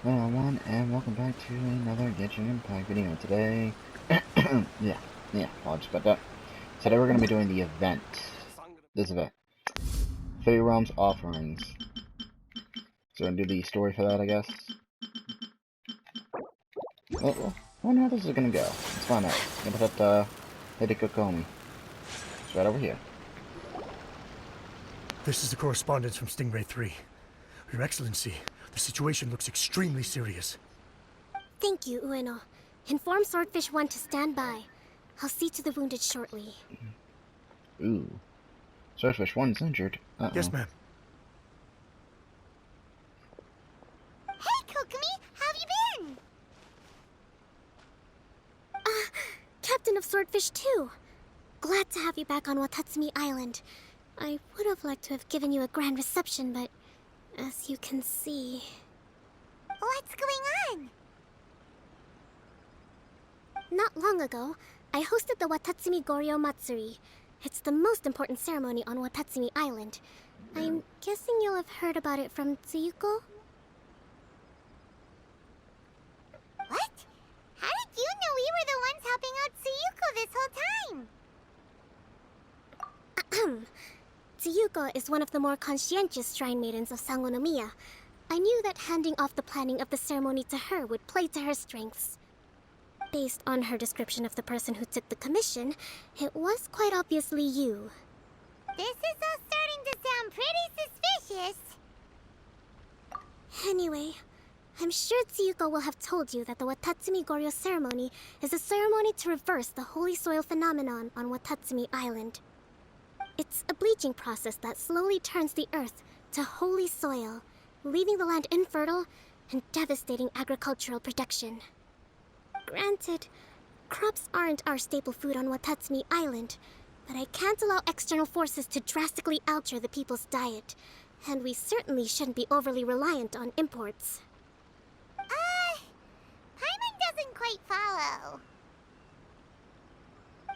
Hello everyone, and welcome back to another Genshin Impact video. Today, apologies about that. Today we're going to be doing the event. This event. Fairy Realms Offerings. So we're going to do the story for that, I guess. Well, I wonder how this is going to go. Let's find out. I'm going to hit Kokomi. It's right over here. This is the correspondence from Stingray 3. Your Excellency, the situation looks extremely serious. Thank you, Ueno. Inform Swordfish 1 to stand by. I'll see to the wounded shortly. Ooh. Swordfish 1's injured. Uh-oh. Yes, ma'am. Hey, Kokomi! How have you been? Captain of Swordfish 2. Glad to have you back on Watatsumi Island. I would have liked to have given you a grand reception, but as you can see... What's going on? Not long ago, I hosted the Watatsumi Goryo Matsuri. It's the most important ceremony on Watatsumi Island. I'm guessing you'll have heard about it from Tsuyuko? What? How did you know we were the ones helping out Tsuyuko this whole time? Tsuyuko is one of the more conscientious shrine maidens of Sangonomiya. I knew that handing off the planning of the ceremony to her would play to her strengths. Based on her description of the person who took the commission, it was quite obviously you. This is all starting to sound pretty suspicious. Anyway, I'm sure Tsuyuko will have told you that the Watatsumi Goryo ceremony is a ceremony to reverse the holy soil phenomenon on Watatsumi Island. It's a bleaching process that slowly turns the earth to holy soil, leaving the land infertile and devastating agricultural production. Granted, crops aren't our staple food on Watatsumi Island, but I can't allow external forces to drastically alter the people's diet, and we certainly shouldn't be overly reliant on imports. Paimon doesn't quite follow.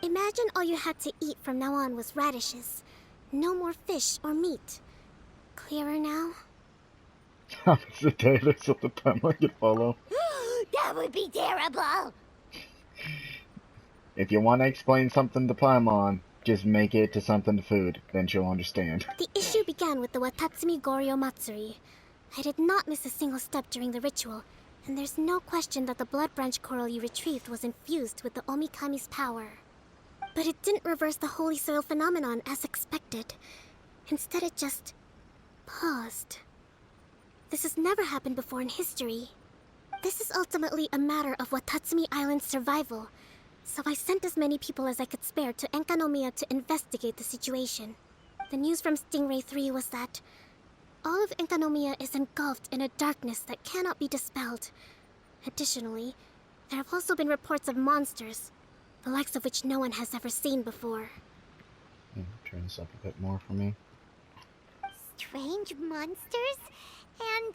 Imagine all you had to eat from now on was radishes. No more fish or meat. Clearer now? It's the day there's something time I can follow. That would be terrible. If you want to explain something to Paimon, just make it to something to food, then she'll understand. The issue began with the Watatsumi Goryo Matsuri. I did not miss a single step during the ritual, and there's no question that the blood branch coral you retrieved was infused with the Omikami's power. But it didn't reverse the holy soil phenomenon as expected. Instead, it just paused. This has never happened before in history. This is ultimately a matter of Watatsumi Island's survival, so I sent as many people as I could spare to Enkanomiya to investigate the situation. The news from Stingray 3 was that all of Enkanomiya is engulfed in a darkness that cannot be dispelled. Additionally, there have also been reports of monsters, the likes of which no one has ever seen before. Turn this up a bit more for me. Strange monsters and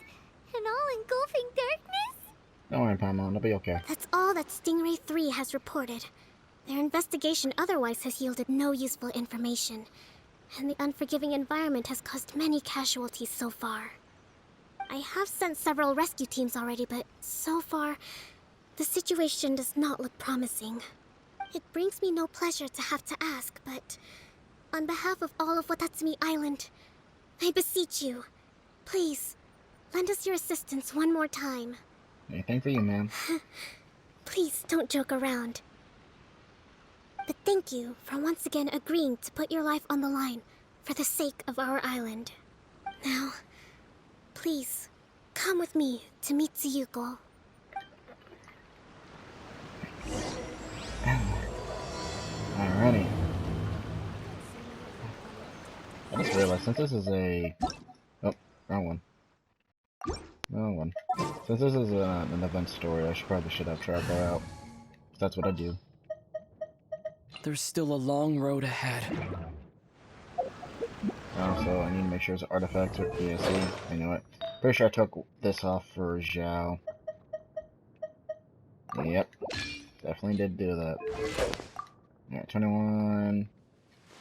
an all-engulfing darkness? Don't worry, Paimon, it'll be okay. That's all that Stingray 3 has reported. Their investigation otherwise has yielded no useful information, and the unforgiving environment has caused many casualties so far. I have sent several rescue teams already, but so far, the situation does not look promising. It brings me no pleasure to have to ask, but on behalf of all of Watatsumi Island, I beseech you, please, lend us your assistance one more time. Anything for you, ma'am. Please don't joke around. But thank you for once again agreeing to put your life on the line for the sake of our island. Now, please, come with me to meet Tsuyuko. Alrighty. I just realized, since this is a... Oh, wrong one. Wrong one. Since this is an event story, I probably should have tracked that out. That's what I do. There's still a long road ahead. Also, I need to make sure there's artifacts with PSE. I know it. Pretty sure I took this off for Zhao. Yep. Definitely did do that. Alright, 21.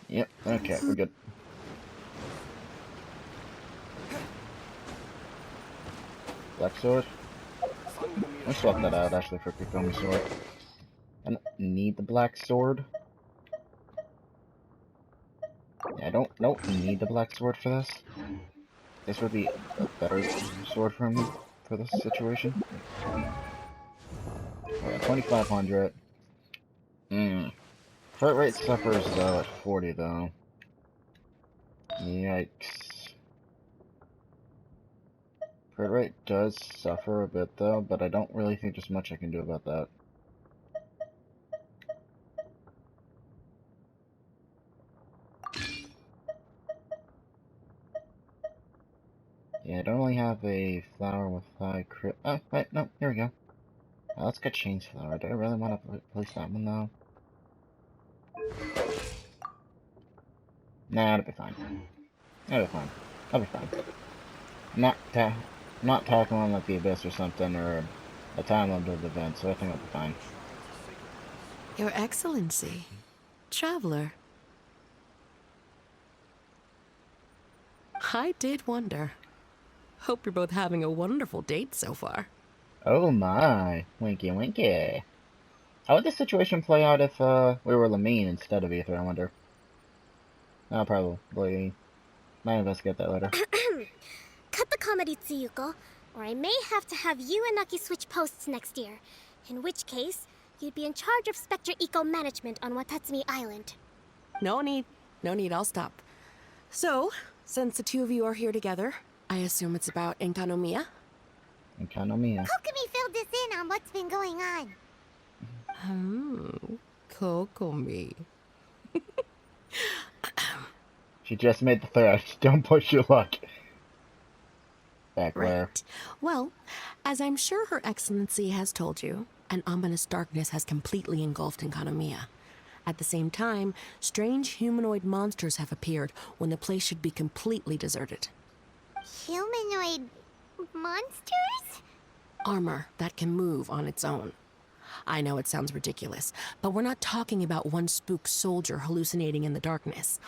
Yep, okay, we're good. Black sword. I'll swap that out actually for Kikomi sword. I don't need the black sword. Yeah, I don't need the black sword for this. This would be a better sword for me for this situation. Alright, 2500. Crit rate suffers though at 40 though. Yikes. Crit rate does suffer a bit though, but I don't really think there's much I can do about that. Yeah, I don't really have a flower with high crit. Oh, wait, no, here we go. Let's get Shane's flower. Do I really want to place that one though? Nah, it'll be fine. It'll be fine. I'll be fine. Not tackling like the Abyss or something, or a time-limited event, so I think I'll be fine. Your Excellency, Traveler. I did wonder. Hope you're both having a wonderful date so far. Oh my, winky winky. How would this situation play out if we were Lamine instead of Ether, I wonder? I'll probably might investigate that later. Cut the comedy, Tsuyuko, or I may have to have you and Naki switch posts next year. In which case, you'd be in charge of Spectre Eco Management on Watatsumi Island. No need, I'll stop. So, since the two of you are here together, I assume it's about Enkanomiya? Enkanomiya. Kokomi filled us in on what's been going on. Kokomi. She just made the threat. Don't push your luck. Back where? Right. Well, as I'm sure Her Excellency has told you, an ominous darkness has completely engulfed Enkanomiya. At the same time, strange humanoid monsters have appeared when the place should be completely deserted. Humanoid monsters? Armor that can move on its own. I know it sounds ridiculous, but we're not talking about one spooked soldier hallucinating in the darkness.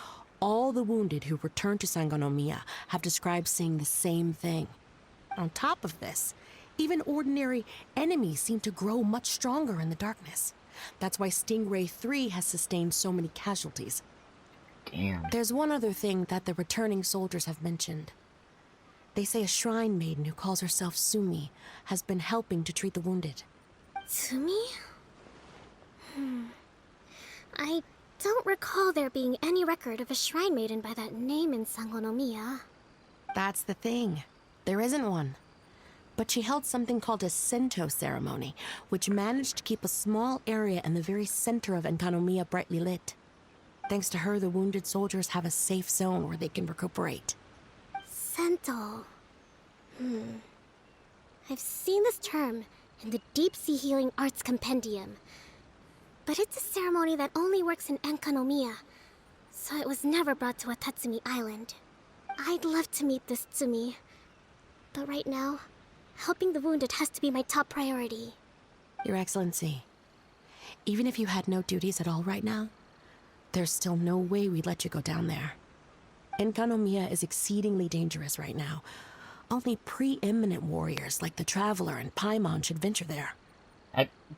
All the wounded who returned to Sangonomiya have described seeing the same thing. On top of this, even ordinary enemies seem to grow much stronger in the darkness. That's why Stingray 3 has sustained so many casualties. Damn. There's one other thing that the returning soldiers have mentioned. They say a shrine maiden who calls herself Sumi has been helping to treat the wounded. Tsumi? I don't recall there being any record of a shrine maiden by that name in Sangonomiya. That's the thing. There isn't one. But she held something called a Sento ceremony, which managed to keep a small area in the very center of Enkanomiya brightly lit. Thanks to her, the wounded soldiers have a safe zone where they can recuperate. Sento. I've seen this term in the Deep Sea Healing Arts Compendium. But it's a ceremony that only works in Enkanomiya, so it was never brought to Watatsumi Island. I'd love to meet this Tsumi, but right now, helping the wounded has to be my top priority. Your Excellency, even if you had no duties at all right now, there's still no way we'd let you go down there. Enkanomiya is exceedingly dangerous right now. Only preeminent warriors like the Traveler and Paimon should venture there.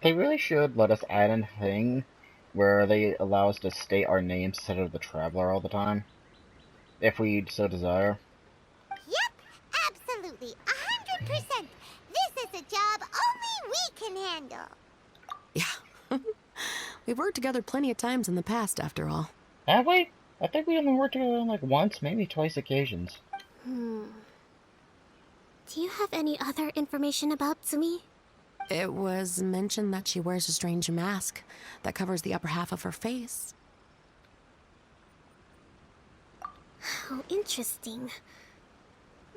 They really should let us add in a thing where they allow us to state our names instead of the Traveler all the time, if we so desire. Yep, absolutely, 100%. This is a job only we can handle. Yeah. We've worked together plenty of times in the past, after all. Have we? I think we only worked together on like once, maybe twice occasions. Do you have any other information about Tsumi? It was mentioned that she wears a strange mask that covers the upper half of her face. How interesting.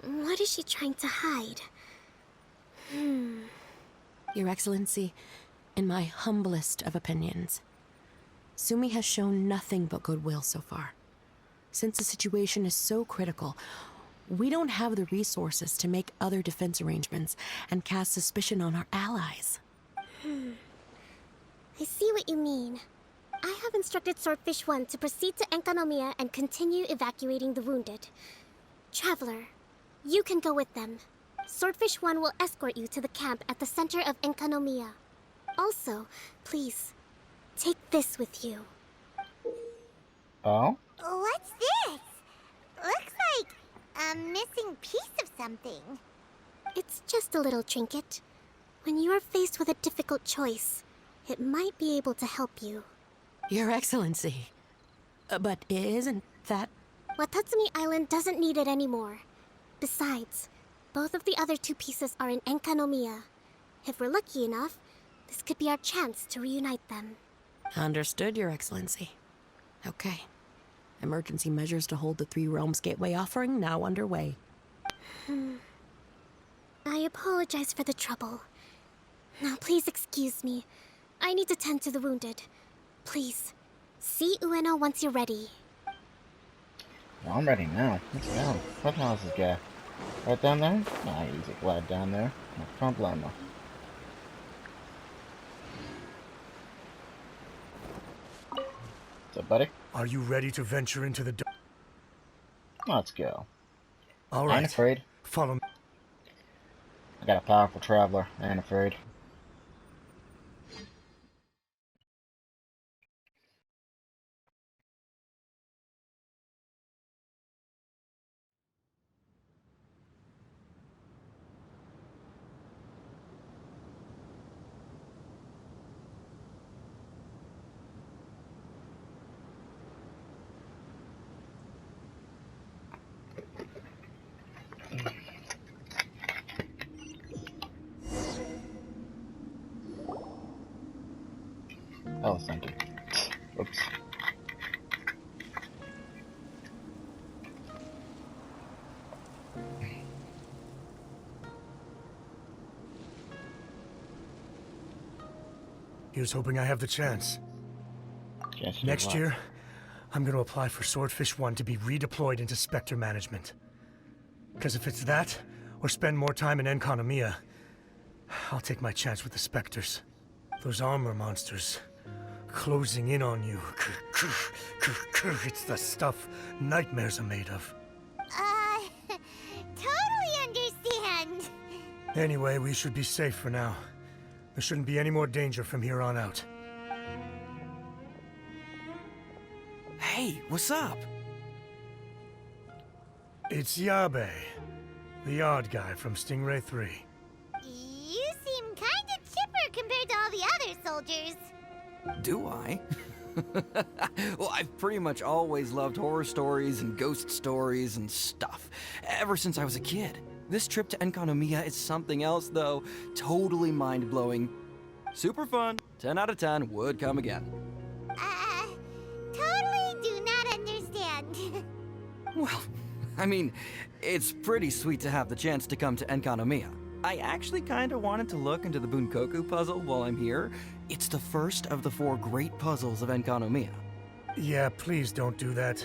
What is she trying to hide? Your Excellency, in my humblest of opinions, Sumi has shown nothing but goodwill so far. Since the situation is so critical, we don't have the resources to make other defense arrangements and cast suspicion on our allies. I see what you mean. I have instructed Swordfish 1 to proceed to Enkanomiya and continue evacuating the wounded. Traveler, you can go with them. Swordfish 1 will escort you to the camp at the center of Enkanomiya. Also, please, take this with you. Oh? What's this? Looks like a missing piece of something. It's just a little trinket. When you are faced with a difficult choice, it might be able to help you. Your Excellency. But isn't that... Watatsumi Island doesn't need it anymore. Besides, both of the other 2 pieces are in Enkanomiya. If we're lucky enough, this could be our chance to reunite them. Understood, Your Excellency. Okay. Emergency measures to hold the Three Realms Gateway offering now underway. I apologize for the trouble. Now please excuse me. I need to tend to the wounded. Please, see Ueno once you're ready. Well, I'm ready now. Let's go. What the hell is this guy? Right down there? Nah, easy glad down there. No problemo. What's up, buddy? Are you ready to venture into the... Let's go. All I ain't right. afraid. Follow me. I got a powerful traveler. I ain't afraid. Oh, thank you. Oops. Here's hoping I have the chance. Genshin Next what? year, I'm going to apply for Swordfish 1 to be redeployed into Spectre management. Because if it's that, or spend more time in Enkanomiya, I'll take my chance with the Spectres. Those armor monsters, closing in on you. It's the stuff nightmares are made of. Totally understand. Anyway, we should be safe for now. There shouldn't be any more danger from here on out. Hey, what's up? It's Yabe, the odd guy from Stingray 3. You seem kinda chipper compared to all the other soldiers. Do I? Well, I've pretty much always loved horror stories and ghost stories and stuff, ever since I was a kid. This trip to Enkanomiya is something else, though. Totally mind-blowing. Super fun. 10 out of 10. Would come again. Totally do not understand. Well, I mean, it's pretty sweet to have the chance to come to Enkanomiya. I actually kind of wanted to look into the Bunkoku puzzle while I'm here. It's the first of the 4 great puzzles of Enkanomiya. Yeah, please don't do that.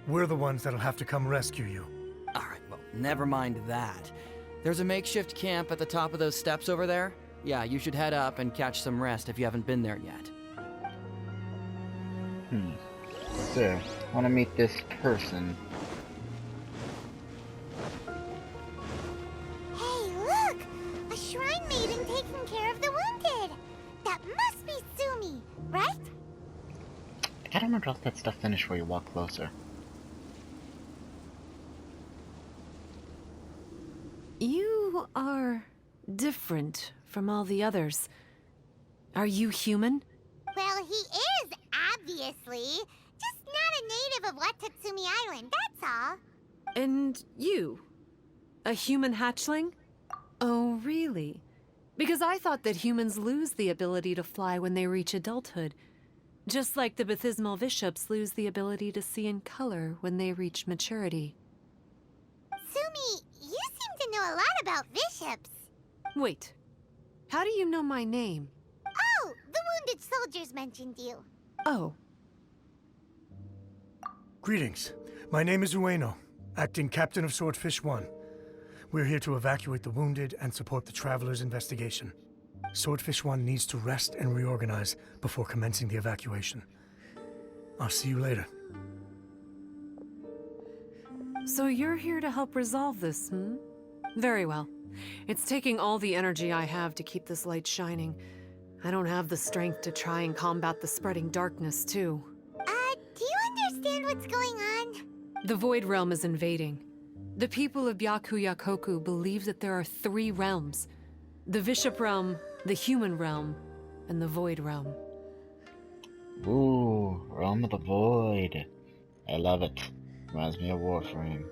We're the ones that'll have to come rescue you. Alright, well, never mind that. There's a makeshift camp at the top of those steps over there. Yeah, you should head up and catch some rest if you haven't been there yet. So, want to meet this person. Hey, look! A shrine maiden taking care of the wounded. That must be Sumi, right? I gotta remember to let that stuff finish before you walk closer. You are different from all the others. Are you human? Well, he is, obviously. Just not a native of Watatsumi Island, that's all. And you? A human hatchling? Oh, really? Because I thought that humans lose the ability to fly when they reach adulthood. Just like the baptismal bishops lose the ability to see in color when they reach maturity. Sumi, you seem to know a lot about bishops. Wait. How do you know my name? Oh, the wounded soldiers mentioned you. Oh. Greetings. My name is Ueno, acting captain of Swordfish 1. We're here to evacuate the wounded and support the traveler's investigation. Swordfish 1 needs to rest and reorganize before commencing the evacuation. I'll see you later. So you're here to help resolve this, hmm? Very well. It's taking all the energy I have to keep this light shining. I don't have the strength to try and combat the spreading darkness, too. Do you understand what's going on? The Void Realm is invading. The people of Byakuyakoku believe that there are 3 realms. The Bishop Realm, the Human Realm, and the Void Realm. Ooh, Realm of the Void. I love it. Reminds me of Warframe.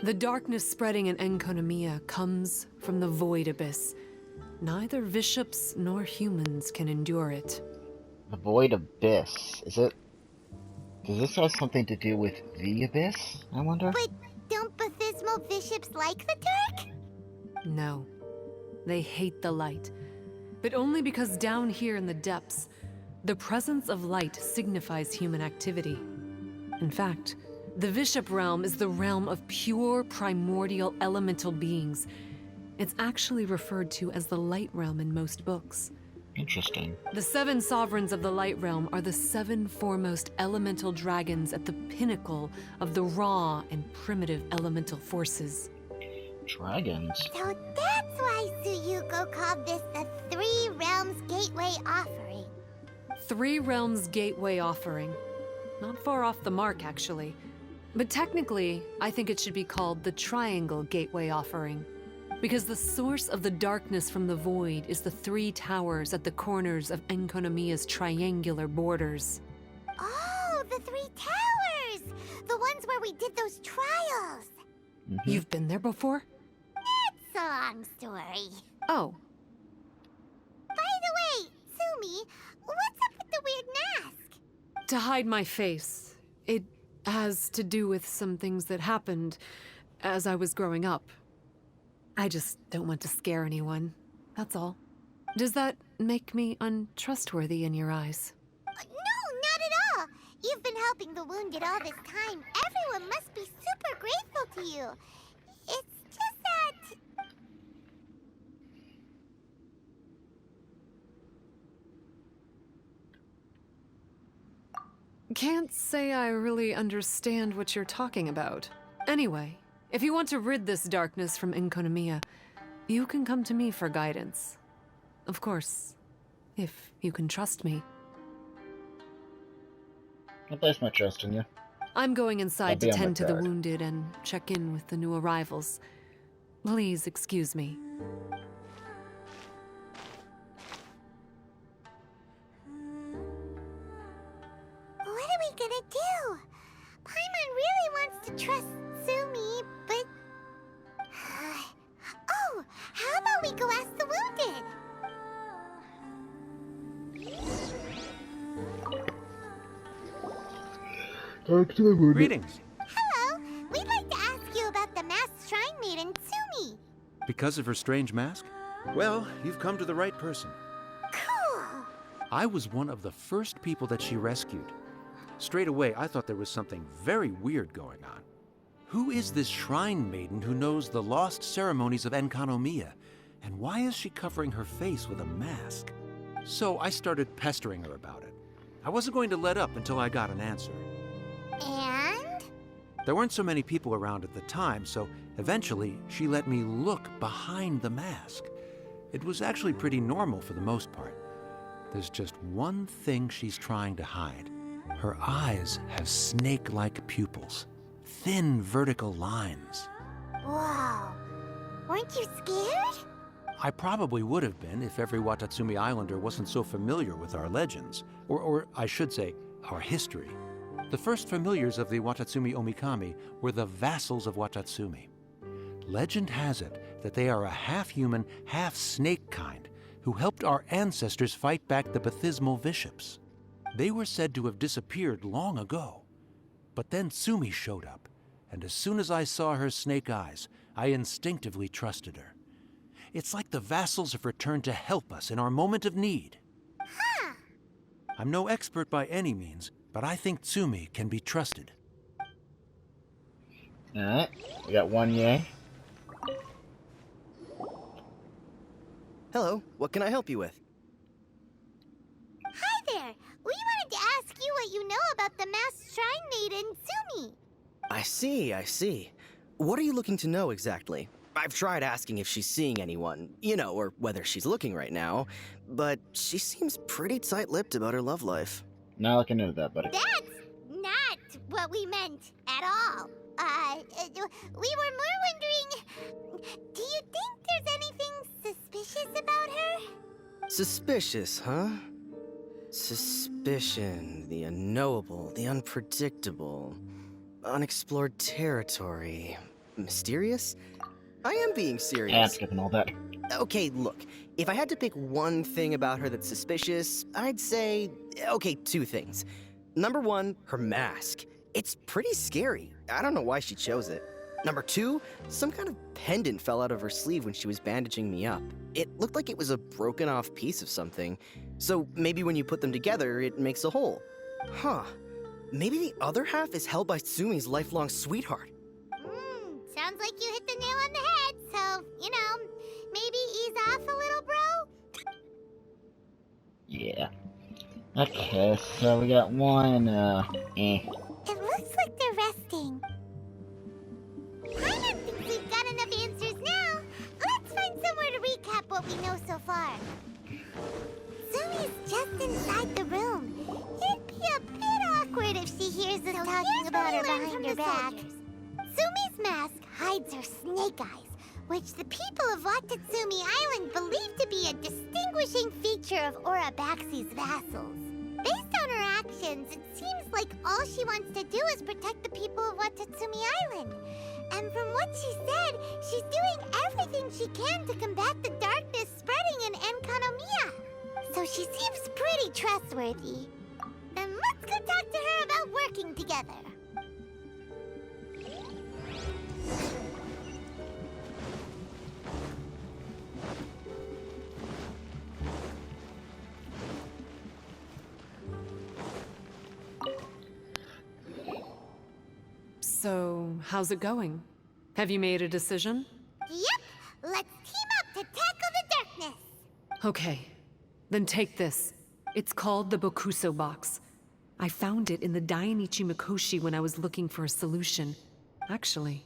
The darkness spreading in Enkonomiya comes from the Void Abyss. Neither bishops nor humans can endure it. The Void Abyss. Is it... Does this have something to do with the Abyss, I wonder? But don't Bathismal bishops like the dark? No. They hate the light. But only because down here in the depths, the presence of light signifies human activity. In fact, the Bishop Realm is the realm of pure, primordial, elemental beings. It's actually referred to as the Light Realm in most books. Interesting. The 7 sovereigns of the Light Realm are the 7 foremost elemental dragons at the pinnacle of the raw and primitive elemental forces. Dragons? So that's why Tsuyuko called this the 3 Realms Gateway Offering. 3 Realms Gateway Offering. Not far off the mark, actually. But technically, I think it should be called the Triangle Gateway Offering. Because the source of the darkness from the void is the 3 towers at the corners of Enkonomiya's triangular borders. Oh, the 3 towers! The ones where we did those trials! You've been there before? It's a long story. Oh. By the way, Sumi, what's up with the weird mask? To hide my face. It has to do with some things that happened as I was growing up. I just don't want to scare anyone. That's all. Does that make me untrustworthy in your eyes? No, not at all. You've been helping the wounded all this time. Everyone must be super grateful to you. It's just that... Can't say I really understand what you're talking about. Anyway, if you want to rid this darkness from Enkonomiya, you can come to me for guidance. Of course, if you can trust me. I place my trust in you. I'm going inside to I'll be on my tend to the guard. wounded and check in with the new arrivals. Please excuse me. What are we gonna do? Paimon really wants to trust Sumi, but... Oh, how about we go ask the wounded? Talk to the wounded. Greetings. Hello, we'd like to ask you about the masked shrine maiden, Sumi. Because of her strange mask? Well, you've come to the right person. Cool. I was one of the first people that she rescued. Straight away, I thought there was something very weird going on. Who is this shrine maiden who knows the lost ceremonies of Enkanomiya? And why is she covering her face with a mask? So I started pestering her about it. I wasn't going to let up until I got an answer. And? There weren't so many people around at the time, so eventually she let me look behind the mask. It was actually pretty normal for the most part. There's just one thing she's trying to hide. Her eyes have snake-like pupils, thin vertical lines. Whoa. Weren't you scared? I probably would have been if every Watatsumi Islander wasn't so familiar with our legends, or I should say, our history. The first familiars of the Watatsumi Omikami were the vassals of Watatsumi. Legend has it that they are a half-human, half-snake kind who helped our ancestors fight back the Bathismal bishops. They were said to have disappeared long ago. But then Sumi showed up, and as soon as I saw her snake eyes, I instinctively trusted her. It's like the vassals have returned to help us in our moment of need. Huh. I'm no expert by any means, but I think Tsumi can be trusted. Alright, we got one yay. Hello, what can I help you with? Hi there. We wanted to ask you what you know about the masked shrine maiden, Sumi. I see. What are you looking to know exactly? I've tried asking if she's seeing anyone, or whether she's looking right now, but she seems pretty tight-lipped about her love life. Not looking into that, buddy. That's not what we meant at all. We were more wondering, do you think there's anything suspicious about her? Suspicious, huh? Suspicion, the unknowable, the unpredictable, unexplored territory. Mysterious? I am being serious. Yeah, I'm skipping all that. Okay, look, if I had to pick one thing about her that's suspicious, I'd say, okay, two things. Number one, her mask. It's pretty scary. I don't know why she chose it. Number two, some kind of pendant fell out of her sleeve when she was bandaging me up. It looked like it was a broken off piece of something. So maybe when you put them together, it makes a whole. Huh. Maybe the other half is held by Sumi's lifelong sweetheart. Sounds like you hit the nail on the head, so, maybe ease off a little, bro? Yeah. Okay, so we got one, It looks like they're resting. I don't think we've got enough answers now. Let's find somewhere to recap what we know so far. Sumi's just inside the room. It'd be a bit awkward if she hears us talking about her behind her back. Sumi's mask hides her snake eyes, which the people of Watatsumi Island believe to be a distinguishing feature of Orabaxi's vassals. Based on her actions, it seems like all she wants to do is protect the people of Watatsumi Island. And from what she said, she's doing everything she can to combat the darkness spreading in Enkanomiya. So she seems pretty trustworthy. Then let's go talk to her about working together. So, how's it going? Have you made a decision? Yep, let's team up to tackle the darkness. Okay, then take this. It's called the Bokuso box. I found it in the Dainichi Mikoshi when I was looking for a solution. Actually,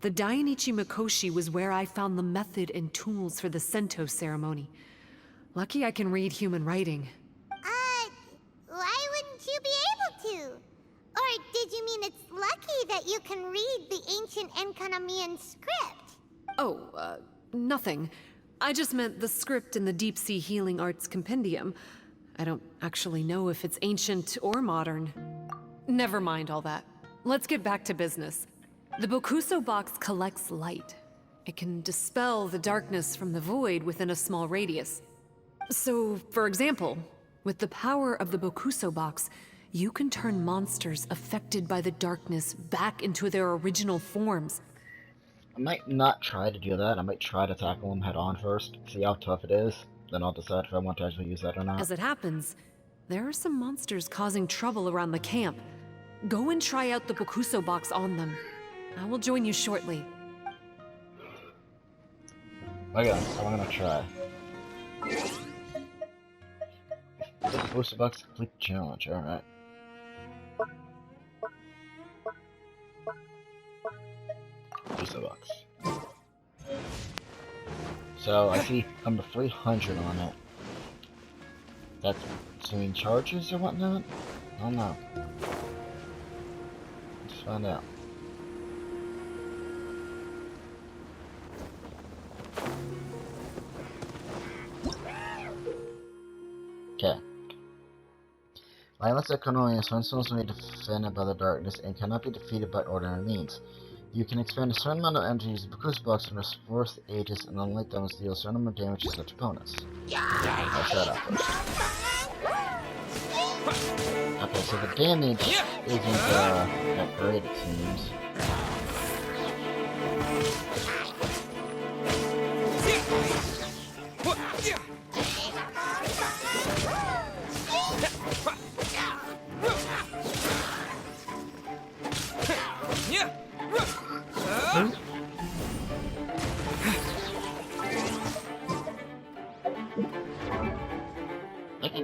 the Dainichi Mikoshi was where I found the method and tools for the Sento ceremony. Lucky I can read human writing. Why wouldn't you be able to? Or did you mean it's lucky that you can read the ancient Enkanomian script? Oh, nothing. I just meant the script in the Deep Sea Healing Arts Compendium. I don't actually know if it's ancient or modern. Never mind all that. Let's get back to business. The Bokuso box collects light. It can dispel the darkness from the void within a small radius. So, for example, with the power of the Bokuso box, you can turn monsters affected by the darkness back into their original forms. I might not try to do that. I might try to tackle them head on first, see how tough it is. Then I'll decide if I want to actually use that or not. As it happens, there are some monsters causing trouble around the camp. Go and try out the Bokuso box on them. I will join you shortly. Okay, so I'm gonna try. Bokuso box complete challenge, alright. Bokuso box. So I see number 300 on it. That's between charges or whatnot? I don't know. Let's find out. Okay. Violence Economy is one source made defended by the darkness and cannot be defeated by ordinary means. You can expend a certain amount of energy using the Bokuso box and restore the Aegis, and unlike them, deal a certain amount of damage to such opponents. I'll try that first. Okay, so the damage isn't that great, it seems.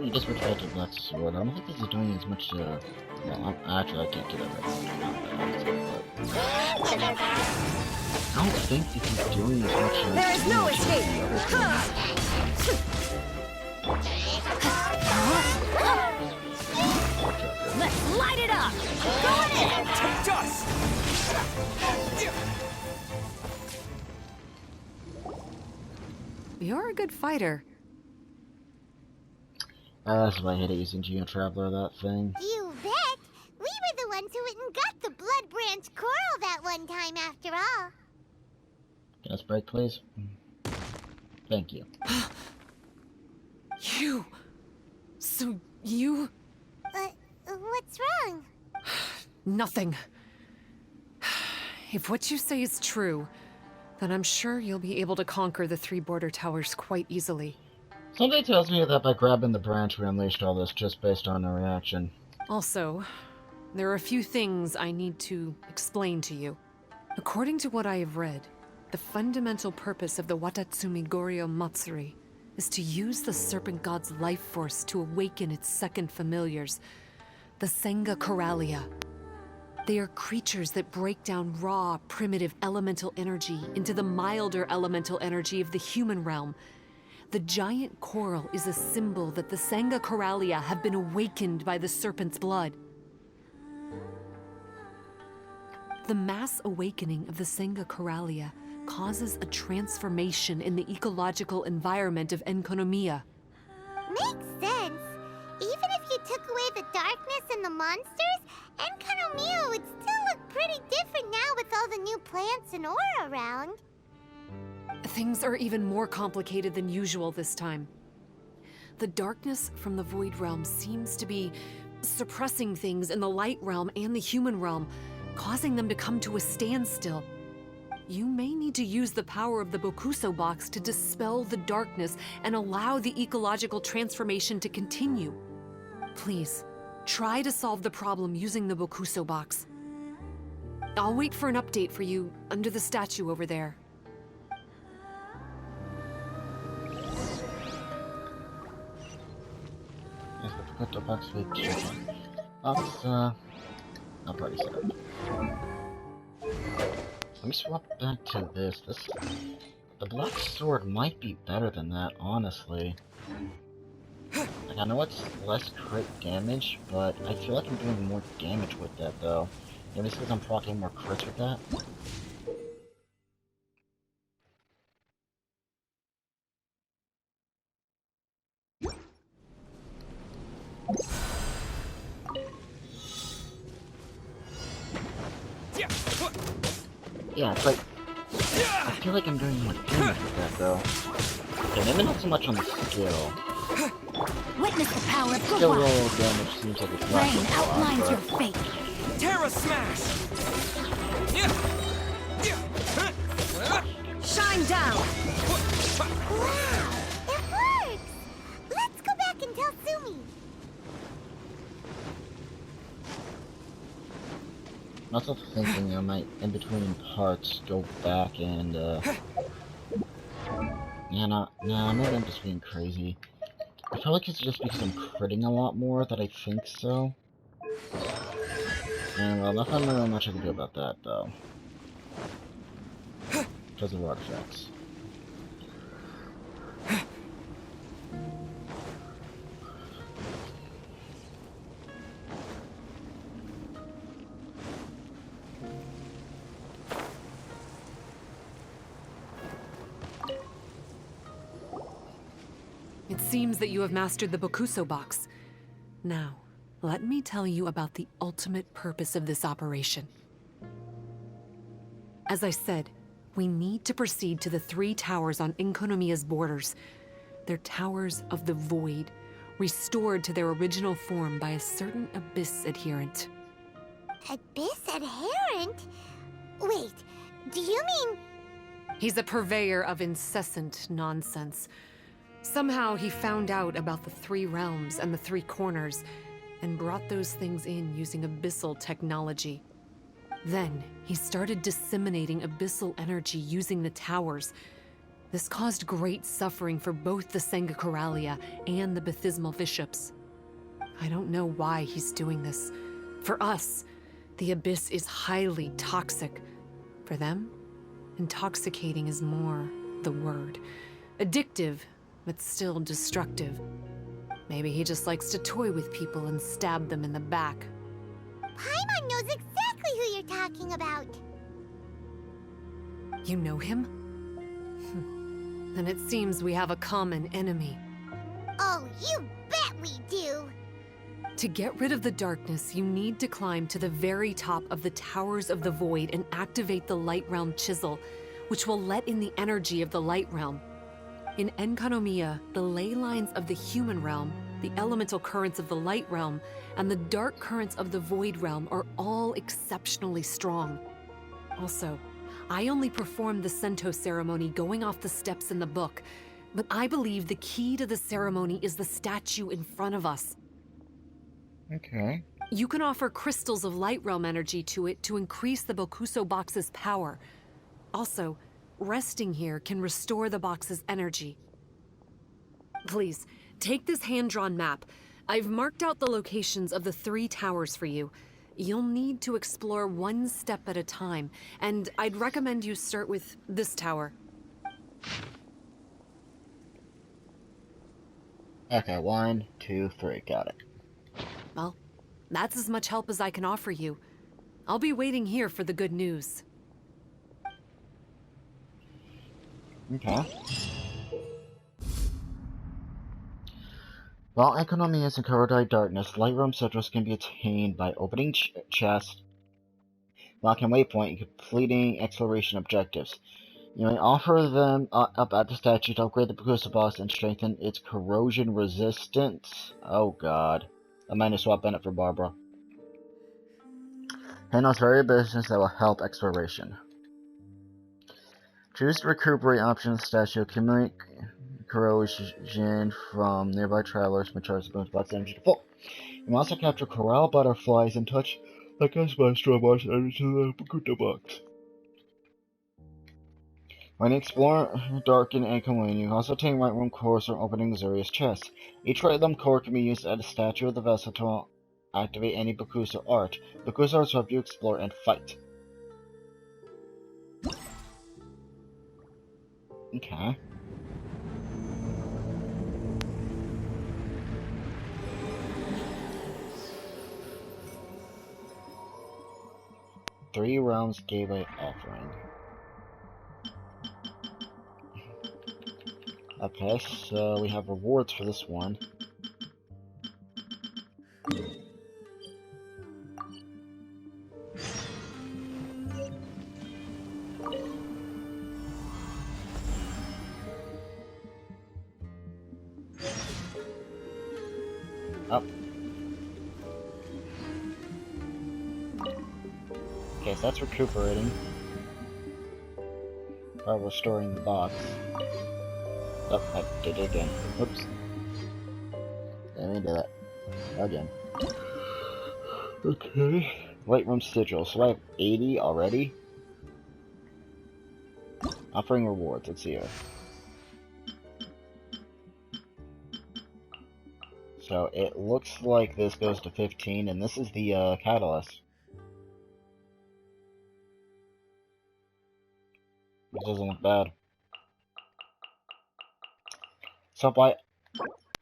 you just withdraw to Black Sword. I don't think this is doing as much, well, actually, I can't get it right. I don't think this is doing as much as... There is no escape! Let's light it up! Going in! Take dust! You're a good fighter. That's why I hate it using Geo Traveler, that thing. You bet! We were the ones who went and got the Blood Branch Coral that one time after all. Can I break, please? Thank you. You... So you... What's wrong? Nothing. If what you say is true, then I'm sure you'll be able to conquer the 3 border towers quite easily. Something tells me that by grabbing the branch we unleashed all this just based on our reaction. Also, there are a few things I need to explain to you. According to what I have read, the fundamental purpose of the Watatsumi Goryo Matsuri is to use the Serpent God's life force to awaken its second familiars, the Senga Coralia. They are creatures that break down raw, primitive elemental energy into the milder elemental energy of the human realm. The giant coral is a symbol that the Senga Coralia have been awakened by the serpent's blood. The mass awakening of the Senga Coralia causes a transformation in the ecological environment of Enkonomiya. Makes sense. Even if you took away the darkness and the monsters, Enkonomiya would still look pretty different now with all the new plants and ore around. Things are even more complicated than usual this time. The darkness from the Void Realm seems to be suppressing things in the Light Realm and the human realm, causing them to come to a standstill. You may need to use the power of the Bokuso box to dispel the darkness and allow the ecological transformation to continue. Please, try to solve the problem using the Bokuso box. I'll wait for an update for you under the statue over there. Yes, but the box with chicken. I'll probably set up. Let me swap back to this. The Black Sword might be better than that, honestly. Like, I know it's less crit damage, but I feel like I'm doing more damage with that, though. Maybe it's because I'm proccing more crits with that? Yeah, it's like... I feel like I'm doing more damage with that, though. Okay, maybe not so much on the skill. Witness the power of Skill roll damage seems like it's less Rain outlines your fate. Terra Smash! Shine down! Wow! It works! Let's go back and tell Sumi. I'm also thinking I might, in between parts, go back and, yeah, maybe I'm just being crazy. I feel like it's just because I'm critting a lot more that I think so. And, well, nothing really much I can do about that, though. Because of artifacts. It seems that you have mastered the Bokuso box. Now, let me tell you about the ultimate purpose of this operation. As I said, we need to proceed to the 3 towers on Enkonomiya's borders. They're towers of the void, restored to their original form by a certain Abyss adherent. Abyss adherent? Wait, do you mean... He's a purveyor of incessant nonsense. Somehow he found out about the 3 realms and the 3 corners, and brought those things in using abyssal technology. Then, he started disseminating abyssal energy using the towers. This caused great suffering for both the Sengocoralia and the Baptismal Bishops. I don't know why he's doing this. For us, the Abyss is highly toxic. For them, intoxicating is more the word. Addictive, but still destructive. Maybe he just likes to toy with people and stab them in the back. Paimon knows exactly who you're talking about. You know him? Then it seems we have a common enemy. Oh, you bet we do! To get rid of the darkness, you need to climb to the very top of the Towers of the Void and activate the Light Realm Chisel, which will let in the energy of the Light Realm. In Enkanomiya, the ley lines of the human realm, the elemental currents of the Light Realm, and the dark currents of the Void Realm are all exceptionally strong. Also, I only performed the Sento ceremony going off the steps in the book, but I believe the key to the ceremony is the statue in front of us. Okay. You can offer crystals of Light Realm energy to it to increase the Bokuso box's power. Also, resting here can restore the box's energy. Please, take this hand-drawn map. I've marked out the locations of the 3 towers for you. You'll need to explore one step at a time, and I'd recommend you start with this tower. Okay, 1, 2, 3, got it. Well, that's as much help as I can offer you. I'll be waiting here for the good news. Okay. While economy is covered by darkness, light realm citrus can be attained by opening chests, locking waypoint, and completing exploration objectives. You may offer them up at the statue to upgrade the Bakusa box and strengthen its corrosion resistance. Oh god. I might have swapped Bennett for Barbara. Handles various business that will help exploration. Choose the recuperate option of the statue. Accumulate corrosion from nearby travelers and charge the bonus box energy to full. You can also capture corral butterflies and touch the customized straw box energy to the Bakuta box. When you explore Darken and Kamui, you can also take right room cores from opening the various chests. Each right room core can be used as a statue of the vessel to activate any Bakusa art. Bakusa arts help you explore and fight. Okay. Three realms gave an offering. Okay, so we have rewards for this one. Up. Okay, so that's recuperating. Or restoring the box. Oh, I did it again. Oops. Let me do that. Again. Okay. Light room sigil. So I have 80 already. Offering rewards. Let's see here. So it looks like this goes to 15, and this is the catalyst. It doesn't look bad. So by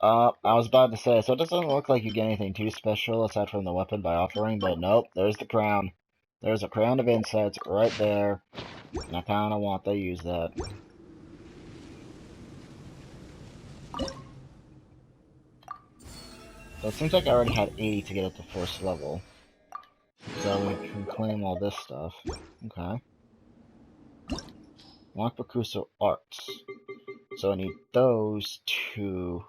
I was about to say, so it doesn't look like you get anything too special aside from the weapon by offering, but nope, there's the crown. There's a crown of insights right there, and I kinda want to use that. So it seems like I already had 80 to get up to first level. So we can claim all this stuff. Okay. Lock Bakuso arts. So I need those to...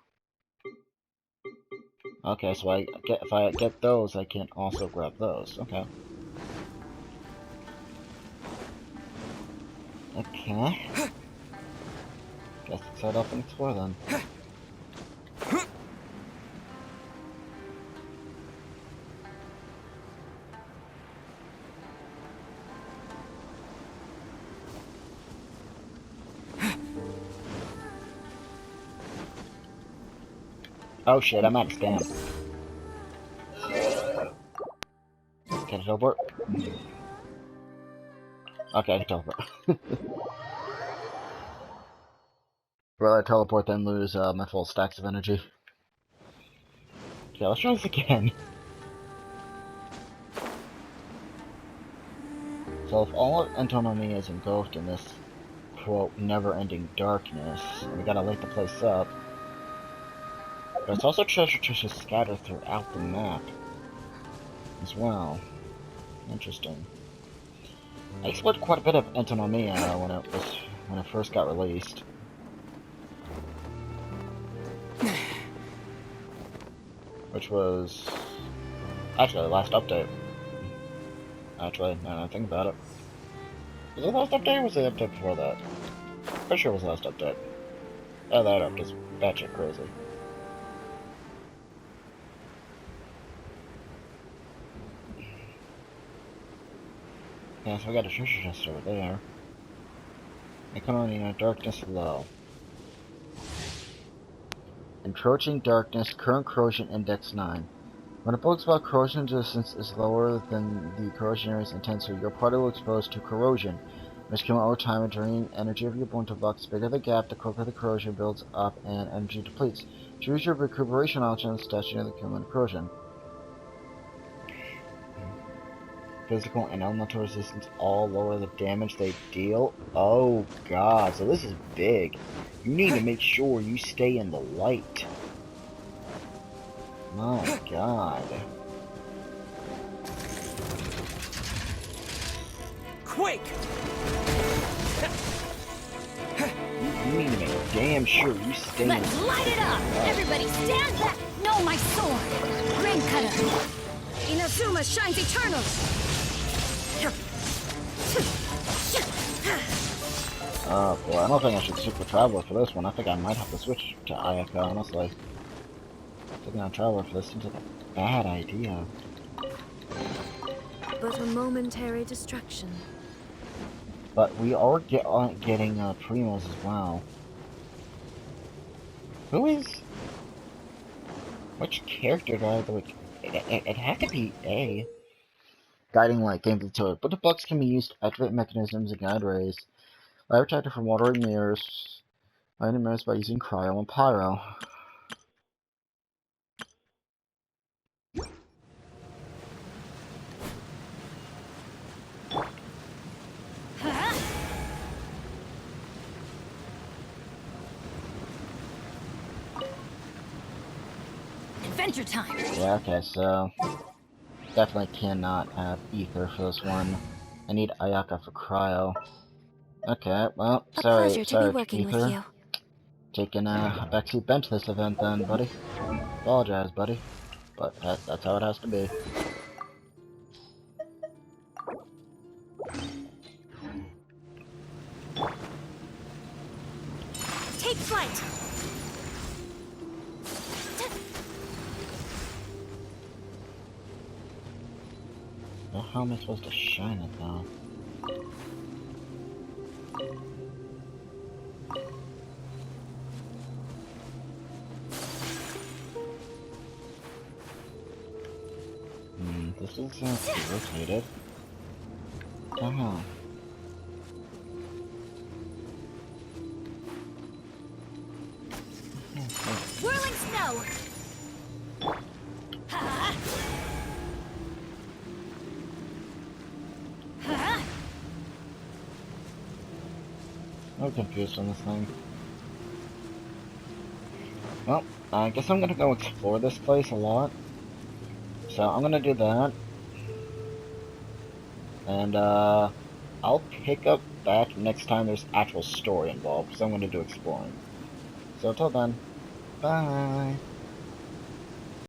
Okay, so if I get those, I can also grab those. Okay. Okay. Guess let's head up and explore then. Oh shit, I'm out of stamina. Can I teleport? Okay, I can teleport. Will I teleport then lose my full stacks of energy? Okay, let's try this again. So if all of Entonomy is engulfed in this, quote, never-ending darkness, and we gotta light the place up, but it's also treasure scattered throughout the map as well. Interesting. I explored quite a bit of Entonomia when it first got released. Which was actually the last update. Actually, now that I think about it. Was it the last update or was it the update before that? Pretty sure it was the last update. Oh, that update's batshit crazy. Yeah, so we got a treasure chest over there. Economy darkness low. Encroaching darkness, current corrosion index 9. When a book's about corrosion resistance is lower than the corrosion area's intensity, your party will be exposed to corrosion, which can over time and drain energy of your Ubuntu box. The bigger the gap, the quicker the corrosion builds up and energy depletes. Choose your recuperation option statue of the cumulative corrosion. Physical and elemental resistance all lower the damage they deal. Oh god, so this is big. You need to make sure you stay in the light. My god. Quake! You need to make damn sure you stay in the light. Let's light it up! Everybody stand back! No, my sword! Grain cutter! Inazuma shines eternal! Oh boy, I don't think I should stick with Traveler for this one. I think I might have to switch to Ayaka, honestly. Taking on Traveler for this seems like a bad idea. But a momentary distraction. But we are getting Primos as well. Who is... Which character do I have to, like... It had to be A. Guiding light, gameplay to it. But the bugs can be used to activate mechanisms and guide rays. I protected from watery mirrors. Lighting mirrors by using cryo and pyro. Adventure time! Yeah, okay, so... Definitely cannot have Ether for this one. I need Ayaka for cryo. Okay, well, sorry, pleasure to be working with Ether. you. Taking a backseat bench this event then, buddy. Apologize, buddy. But that's how it has to be. Take flight! Well, how am I supposed to shine it though? This is rotated. Oh. Whirling snow! Ha! Ha! I'm confused on this thing. Well, I guess I'm gonna go explore this place a lot. So I'm gonna do that. And I'll pick up back next time there's actual story involved, because I'm gonna do exploring. So until then, bye!